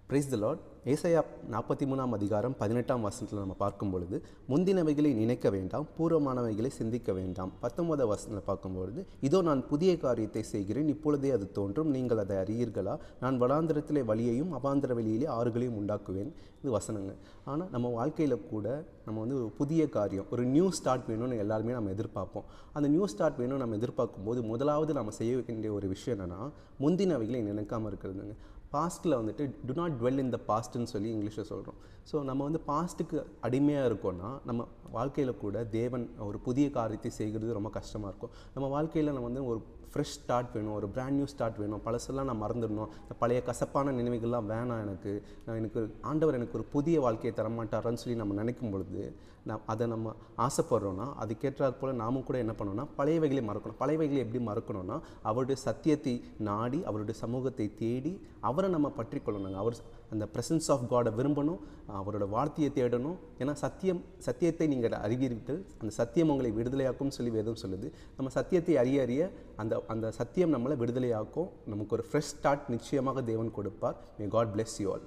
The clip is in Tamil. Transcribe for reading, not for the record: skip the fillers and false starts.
Praise the Lord. ஏசாயா 43ஆம் அதிகாரம் 18ஆம் வசனத்தில் நம்ம பார்க்கும் பொழுது, முந்தினவைகளை நினைக்க வேண்டாம், பூர்வமானவைகளை சிந்திக்க வேண்டாம். 19ஆம் வசனத்தில் பார்க்கும்பொழுது, இதோ நான் புதிய காரியத்தை செய்கிறேன், இப்பொழுதே அது தோன்றும், நீங்கள் அதை அறியீர்களா? நான் வனாந்திரத்திலே வழியையும் அவாந்திர வெளியிலே ஆறுகளையும் உண்டாக்குவேன். இது வசனங்க. ஆனால் நம்ம வாழ்க்கையில் கூட நம்ம ஒரு புதிய காரியம், ஒரு நியூ ஸ்டார்ட் வேணும்னு எல்லாருமே நம்ம எதிர்பார்ப்போம். அந்த நியூ ஸ்டார்ட் வேணும்னு நம்ம எதிர்பார்க்கும்போது முதலாவது நம்ம செய்ய வேண்டிய ஒரு விஷயம் என்னென்னா, முந்தினவைகளை நினைக்காமல் இருக்கிறதுங்க. பாஸ்ட்டில் டு நாட் டுவெல் இன் த பாஸ்ட்னு சொல்லி இங்கிலீஷில் சொல்கிறோம். ஸோ நம்ம பாஸ்ட்டுக்கு அடிமையாக இருக்கோன்னா நம்ம வாழ்க்கையில் கூட தேவன் ஒரு புதிய காரியத்தை செய்கிறது ரொம்ப கஷ்டமாக இருக்கும். நம்ம வாழ்க்கையில் நம்ம ஒரு ஃப்ரெஷ் ஸ்டார்ட் வேணும், ஒரு பிராண்ட் நியூ ஸ்டார்ட் வேணும். பழசெல்லாம் நான் மறந்துடணும், இந்த பழைய கசப்பான நினைவுகள்லாம் வேணாம், எனக்கு ஆண்டவர் எனக்கு ஒரு புதிய வாழ்க்கையை தரமாட்டாரான்னு சொல்லி நம்ம நினைக்கும் பொழுது அதை நம்ம ஆசைப்படுறோன்னா அதுக்கேற்றாற் போல் நாமும் கூட என்ன பண்ணோன்னா பழையவைகளை மறக்கணும். பழையவைகளை எப்படி மறக்கணும்னா அவருடைய சத்தியத்தை நாடி, அவருடைய சமூகத்தை தேடி அவரை நம்ம பற்றி கொள்ளணுங்க. அவர் அந்த ப்ரெசன்ஸ் ஆஃப் காடை விரும்பணும், அவரோட வார்த்தையை தேடணும். ஏன்னா சத்தியத்தை நீங்கள் அறிவீர்கள், அந்த சத்தியம் உங்களை விடுதலையாக்கும் சொல்லி வேதம் சொல்லுது. நம்ம சத்தியத்தை அறிய அந்த சத்தியம் நம்மளை விடுதலையாக்கும். நமக்கு ஒரு ஃப்ரெஷ் ஸ்டார்ட் நிச்சயமாக தேவன் கொடுப்பார். May God bless you all.